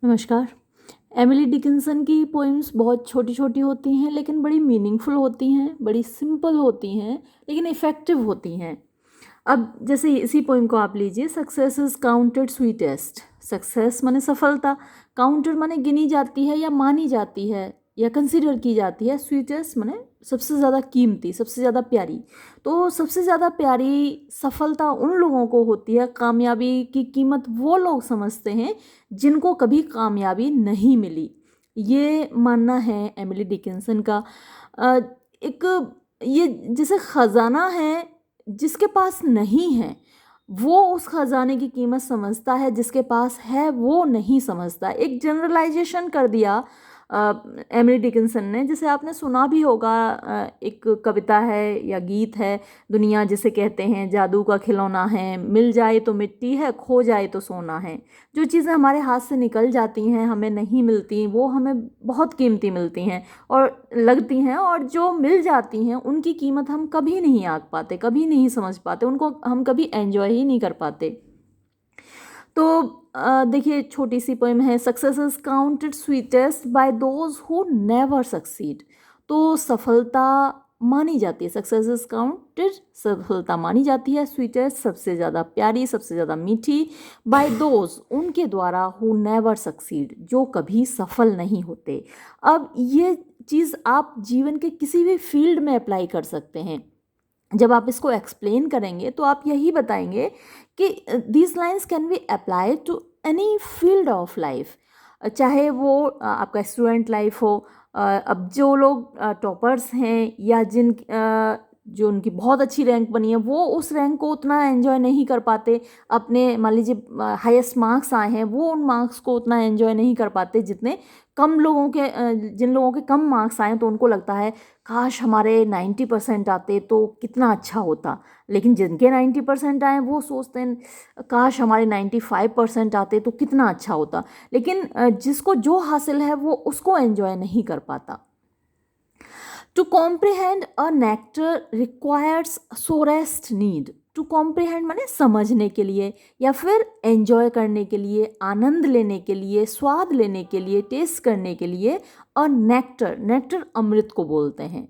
नमस्कार। Emily Dickinson की poems बहुत छोटी छोटी होती हैं लेकिन बड़ी मीनिंगफुल होती हैं, बड़ी सिंपल होती हैं लेकिन इफ़ेक्टिव होती हैं। अब जैसे इसी पोइम को आप लीजिए, success is counted sweetest. Success माने सफलता, काउंटेड माने गिनी जाती है या मानी जाती है या कंसिडर की जाती है, स्वीटेस्ट माने सबसे ज़्यादा कीमती, सबसे ज़्यादा प्यारी। तो सबसे ज़्यादा प्यारी सफलता उन लोगों को होती है, कामयाबी की कीमत वो लोग समझते हैं जिनको कभी कामयाबी नहीं मिली। ये मानना है एमिली डिकिंसन का। अ, एक ये जैसे ख़जाना है, जिसके पास नहीं है वो उस ख़जाने की कीमत समझता है, जिसके पास है वो नहीं समझता। एक जनरलाइजेशन कर दिया एमिली डिकिंसन ने। जैसे आपने सुना भी होगा, एक कविता है या गीत है, दुनिया जिसे कहते हैं जादू का खिलौना है, मिल जाए तो मिट्टी है, खो जाए तो सोना है। जो चीज़ें हमारे हाथ से निकल जाती हैं, हमें नहीं मिलती, वो हमें बहुत कीमती मिलती हैं और लगती हैं, और जो मिल जाती हैं उनकी कीमत हम कभी नहीं आंक पाते, कभी नहीं समझ पाते, उनको हम कभी एंजॉय ही नहीं कर पाते। तो देखिए, छोटी सी पोएम है, success is counted sweetest by those who never succeed. तो सफलता मानी जाती है, सक्सेस इज काउंटेड, सफलता मानी जाती है, स्वीटेस्ट सबसे ज़्यादा प्यारी, सबसे ज़्यादा मीठी, बाय दोज उनके द्वारा, हु नेवर सक्सीड जो कभी सफल नहीं होते। अब ये चीज़ आप जीवन के किसी भी फील्ड में अप्लाई कर सकते हैं। जब आप इसको एक्सप्लेन करेंगे तो आप यही बताएंगे कि these lines can be apply to any field of life, चाहे वो आपका स्टूडेंट लाइफ हो। अब जो लोग टॉपर्स हैं या जो उनकी बहुत अच्छी रैंक बनी है, वो उस रैंक को उतना एंजॉय नहीं कर पाते। अपने मान लीजिए हाईएस्ट मार्क्स आए हैं, वो उन मार्क्स को उतना एंजॉय नहीं कर पाते जितने कम लोगों के जिन लोगों के कम मार्क्स आए तो उनको लगता है काश हमारे 90% आते तो कितना अच्छा होता। लेकिन जिनके 90% आए वो सोचते हैं काश हमारे 95% आते तो कितना अच्छा होता। लेकिन जिसको जो हासिल है वो उसको एंजॉय नहीं कर पाता। To comprehend a nectar requires sorest need. To comprehend माने समझने के लिए या फिर एंजॉय करने के लिए, आनंद लेने के लिए, स्वाद लेने के लिए, टेस्ट करने के लिए। अ नेक्टर, नेक्टर अमृत को बोलते हैं।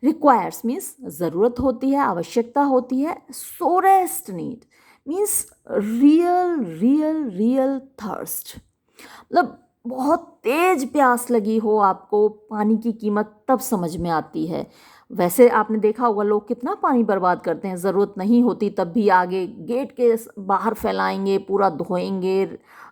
रिक्वायर्स मीन्स ज़रूरत होती है, आवश्यकता होती है। Sorest need means real real real thirst, मतलब बहुत तेज प्यास लगी हो आपको, पानी की कीमत तब समझ में आती है। वैसे आपने देखा होगा लोग कितना पानी बर्बाद करते हैं, ज़रूरत नहीं होती तब भी आगे गेट के बाहर फैलाएंगे, पूरा धोएंगे,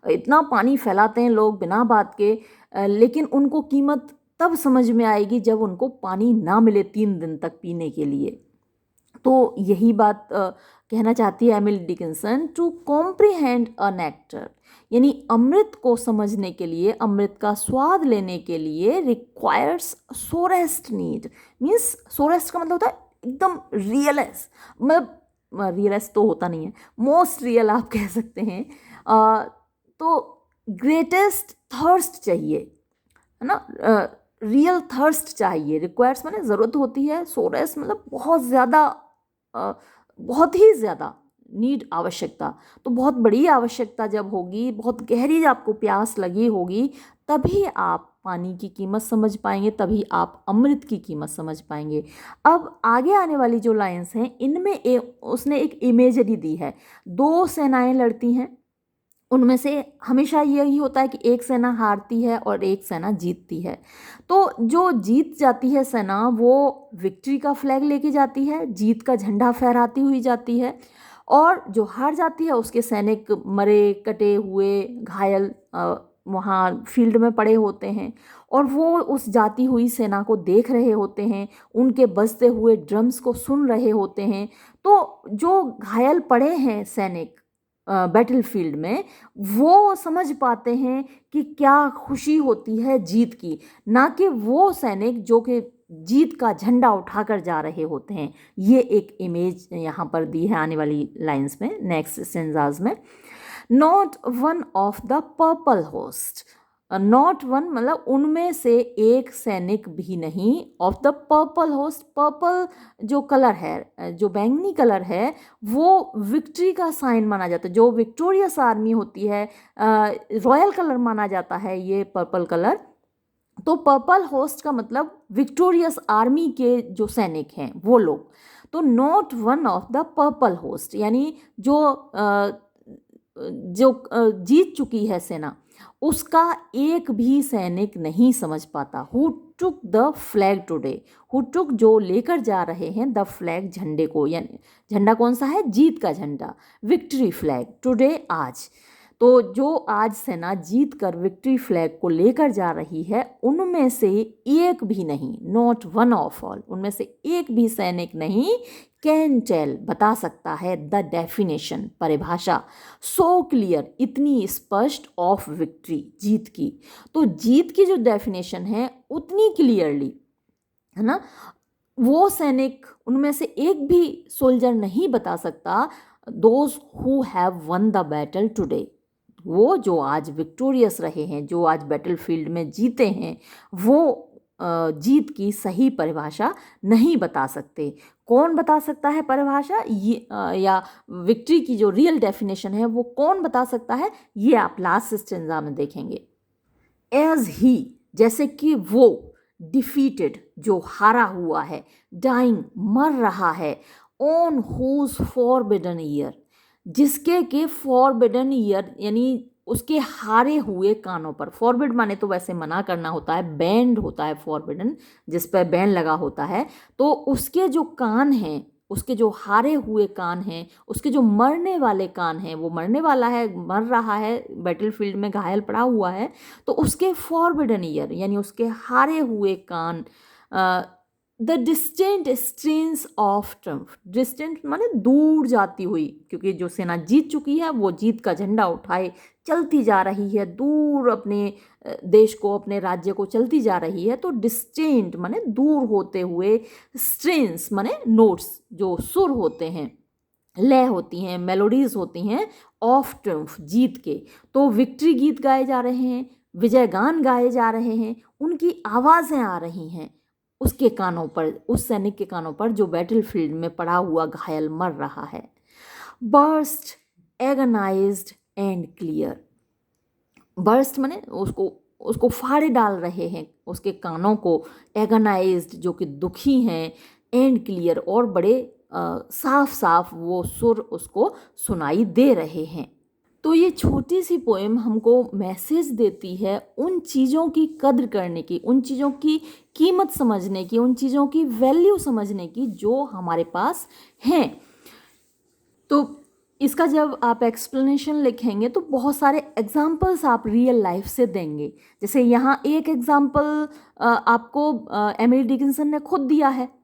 इतना पानी फैलाते हैं लोग बिना बात के। लेकिन उनको कीमत तब समझ में आएगी जब उनको पानी ना मिले 3 दिन तक पीने के लिए। तो यही बात कहना चाहती है Emily Dickinson. To comprehend a nectar यानी अमृत को समझने के लिए, अमृत का स्वाद लेने के लिए, रिक्वायर्स सोरेस्ट नीड मीन्स, सोरेस्ट का मतलब होता है एकदम रियलेस्ट, मतलब रियलेस्ट तो होता नहीं है, मोस्ट रियल आप कह सकते हैं। तो ग्रेटेस्ट थर्स्ट चाहिए, है ना, रियल थर्स्ट चाहिए। रिक्वायर्स माने ज़रूरत होती है, सोरेस्ट मतलब बहुत ज़्यादा, बहुत ही ज़्यादा, नीड आवश्यकता। तो बहुत बड़ी आवश्यकता जब होगी, बहुत गहरी आपको प्यास लगी होगी, तभी आप पानी की कीमत समझ पाएंगे, तभी आप अमृत की कीमत समझ पाएंगे। अब आगे आने वाली जो लाइंस हैं इनमें उसने एक इमेजरी दी है। 2 सेनाएं लड़ती हैं, उनमें से हमेशा यही होता है कि एक सेना हारती है और एक सेना जीतती है। तो जो जीत जाती है सेना, वो विक्ट्री का फ्लैग लेके जाती है, जीत का झंडा फहराती हुई जाती है। और जो हार जाती है उसके सैनिक मरे कटे हुए घायल वहाँ फील्ड में पड़े होते हैं, और वो उस जाती हुई सेना को देख रहे होते हैं, उनके बजते हुए ड्रम्स को सुन रहे होते हैं। तो जो घायल पड़े हैं सैनिक बैटल फील्ड में, वो समझ पाते हैं कि क्या खुशी होती है जीत की, ना कि वो सैनिक जो कि जीत का झंडा उठाकर जा रहे होते हैं। ये एक इमेज यहाँ पर दी है आने वाली लाइंस में, नेक्स्ट स्टेंजाज में। Not one of the purple host, not one मतलब उनमें से एक सैनिक भी नहीं, of the purple host, purple जो कलर है, जो बैंगनी कलर है, वो विक्ट्री का साइन माना जाता है। जो विक्टोरियस आर्मी होती है, रॉयल कलर माना जाता है ये पर्पल कलर। तो पर्पल होस्ट का मतलब विक्टोरियस आर्मी के जो सैनिक हैं वो लोग। तो not one of the purple host यानी जो जीत चुकी है सेना, उसका एक भी सैनिक नहीं समझ पाता। Who took the flag today, who took जो लेकर जा रहे हैं, द फ्लैग झंडे को, यानी झंडा कौन सा है, जीत का झंडा, विक्ट्री फ्लैग, टुडे आज। तो जो आज सेना जीत कर विक्ट्री फ्लैग को लेकर जा रही है, उनमें से एक भी नहीं, नॉट वन ऑफ ऑल, उनमें से एक भी सैनिक नहीं कैन टेल बता सकता है, द डेफिनेशन परिभाषा, सो क्लियर इतनी स्पष्ट, ऑफ विक्ट्री जीत की। तो जीत की जो डेफिनेशन है उतनी क्लियरली, है ना, वो सैनिक उनमें से एक भी सोल्जर नहीं बता सकता, those who have one the battle today, वो जो आज विक्टोरियस रहे हैं, जो आज बैटलफील्ड में जीते हैं, वो जीत की सही परिभाषा नहीं बता सकते। कौन बता सकता है परिभाषा ये, या विक्ट्री की जो रियल डेफिनेशन है वो कौन बता सकता है, ये आप लास्ट स्टेंजा में देखेंगे। एज ही जैसे कि वो, डिफीटेड जो हारा हुआ है, डाइंग मर रहा है, ऑन हुज फॉरबिडन ईयर जिसके के फॉरबिडन ईयर यानी उसके हारे हुए कानों पर, फॉरबिड माने तो वैसे मना करना होता है, बैंड होता है फॉरबिडन जिस पर बैन लगा होता है, तो उसके जो कान हैं, उसके जो हारे हुए कान हैं, उसके जो मरने वाले कान हैं, वो मरने वाला है, मर रहा है, बैटलफील्ड में घायल पड़ा हुआ है, तो उसके फॉरबिडन ईयर यानी उसके हारे हुए कान, the distant strains of triumph, distant माने दूर जाती हुई, क्योंकि जो सेना जीत चुकी है वो जीत का झंडा उठाए चलती जा रही है, दूर अपने देश को, अपने राज्य को चलती जा रही है। तो डिस्टेंट माने दूर होते हुए, स्ट्रेंस माने नोट्स जो सुर होते हैं, लय होती हैं, मेलोडीज होती हैं, ऑफ ट्रम्फ जीत के। तो विक्ट्री गीत गाए जा रहे हैं, विजय गान गाए जा रहे हैं, उनकी आवाज़ें आ रही हैं उसके कानों पर, उस सैनिक के कानों पर जो बैटलफील्ड में पड़ा हुआ घायल मर रहा है। बर्स्ट एगनाइज्ड एंड क्लियर, बर्स्ट माने उसको उसको फाड़े डाल रहे हैं उसके कानों को, एगनाइज्ड जो कि दुखी हैं, एंड क्लियर और बड़े साफ साफ वो सुर उसको सुनाई दे रहे हैं। तो ये छोटी सी पोएम हमको मैसेज देती है उन चीज़ों की कद्र करने की, उन चीज़ों की कीमत समझने की, उन चीज़ों की वैल्यू समझने की जो हमारे पास हैं। तो इसका जब आप एक्सप्लेनेशन लिखेंगे तो बहुत सारे एग्जाम्पल्स आप रियल लाइफ से देंगे। जैसे यहाँ एक एग्जाम्पल आपको एमिली डिकिंसन ने खुद दिया है।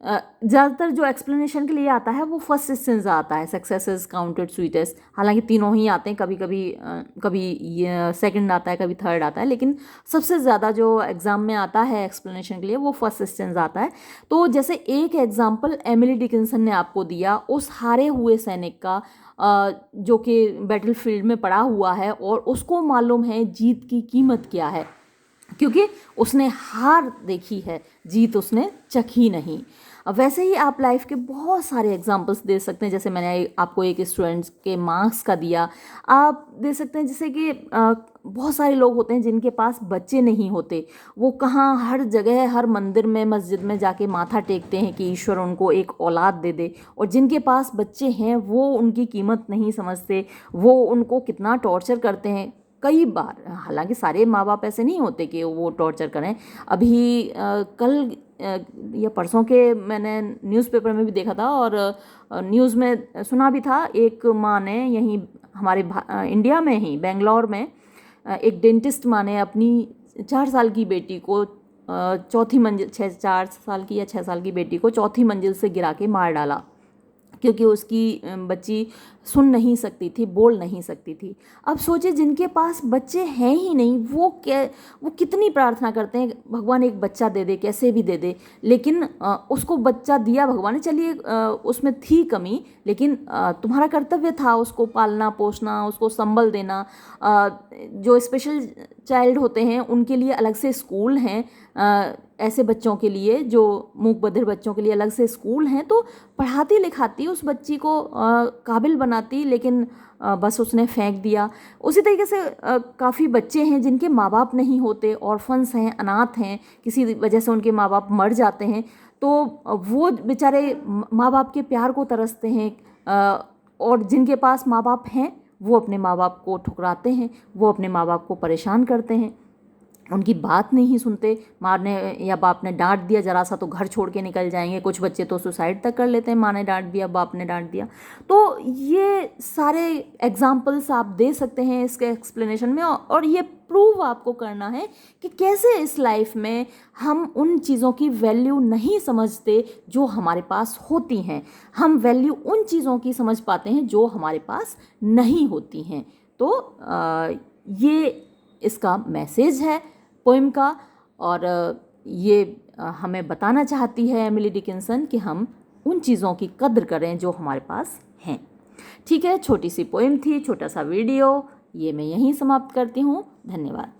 ज़्यादातर जो एक्सप्लेनेशन के लिए आता है वो फर्स्ट स्टेंजा आता है, सक्सेस इज काउंटेड स्वीटेस्ट, हालांकि तीनों ही आते हैं, कभी कभी कभी सेकंड आता है, कभी थर्ड आता है, लेकिन सबसे ज़्यादा जो एग्ज़ाम में आता है एक्सप्लेनेशन के लिए वो फर्स्ट स्टेंजा आता है। तो जैसे एक एग्जाम्पल एमिली डिकिंसन ने आपको दिया उस हारे हुए सैनिक का, जो कि बैटलफील्ड में पड़ा हुआ है और उसको मालूम है जीत की कीमत क्या है, क्योंकि उसने हार देखी है, जीत उसने चखी नहीं। वैसे ही आप लाइफ के बहुत सारे एग्जांपल्स दे सकते हैं। जैसे मैंने आपको एक स्टूडेंट्स के मार्क्स का दिया, आप दे सकते हैं जैसे कि बहुत सारे लोग होते हैं जिनके पास बच्चे नहीं होते, वो कहाँ हर जगह हर मंदिर में मस्जिद में जाके माथा टेकते हैं कि ईश्वर उनको एक औलाद दे दे, और जिनके पास बच्चे हैं वो उनकी कीमत नहीं समझते, वो उनको कितना टॉर्चर करते हैं कई बार। हालांकि सारे माँ बाप ऐसे नहीं होते कि वो टॉर्चर करें। अभी कल या परसों के मैंने न्यूज़पेपर में भी देखा था और न्यूज़ में सुना भी था, एक माँ ने यहीं हमारे इंडिया में ही बेंगलोर में एक डेंटिस्ट माँ ने अपनी 4 साल की बेटी को चौथी मंजिल, 4 साल की या 6 साल की बेटी को चौथी मंजिल से गिरा के मार डाला। क्योंकि उसकी बच्ची सुन नहीं सकती थी, बोल नहीं सकती थी। अब सोचे जिनके पास बच्चे हैं ही नहीं, वो कितनी प्रार्थना करते हैं भगवान एक बच्चा दे दे, कैसे भी दे दे। लेकिन उसको बच्चा दिया भगवान ने, चलिए उसमें थी कमी, लेकिन तुम्हारा कर्तव्य था उसको पालना पोसना, उसको संबल देना। जो स्पेशल चाइल्ड होते हैं उनके लिए अलग से स्कूल हैं, ऐसे बच्चों के लिए जो मूक बधिर बच्चों के लिए अलग से स्कूल हैं। तो पढ़ाती लिखाती उस बच्ची को काबिल बनाती, लेकिन बस उसने फेंक दिया। उसी तरीके से काफ़ी बच्चे हैं जिनके माँ बाप नहीं होते, ऑर्फन्स हैं, अनाथ हैं, किसी वजह से उनके माँ बाप मर जाते हैं, तो वो बेचारे माँ बाप के प्यार को तरसते हैं। और जिनके पास माँ बाप हैं वो अपने माँ बाप को ठुकराते हैं, वो अपने माँ बाप को परेशान करते हैं, उनकी बात नहीं सुनते। माँ ने या बाप ने डांट दिया जरा सा तो घर छोड़ के निकल जाएंगे। कुछ बच्चे तो सुसाइड तक कर लेते हैं, माँ ने डांट दिया, बाप ने डांट दिया। तो ये सारे एग्जाम्पल्स आप दे सकते हैं इसके एक्सप्लेनेशन में, और ये प्रूव आपको करना है कि कैसे इस लाइफ में हम उन चीज़ों की वैल्यू नहीं समझते जो हमारे पास होती हैं। हम वैल्यू उन चीज़ों की समझ पाते हैं जो हमारे पास नहीं होती हैं। तो ये इसका मैसेज है पोइम का, और ये हमें बताना चाहती है एमिली डिकिंसन कि हम उन चीज़ों की कद्र करें जो हमारे पास हैं। ठीक है, छोटी सी पोइम थी, छोटा सा वीडियो, ये मैं यहीं समाप्त करती हूँ। धन्यवाद।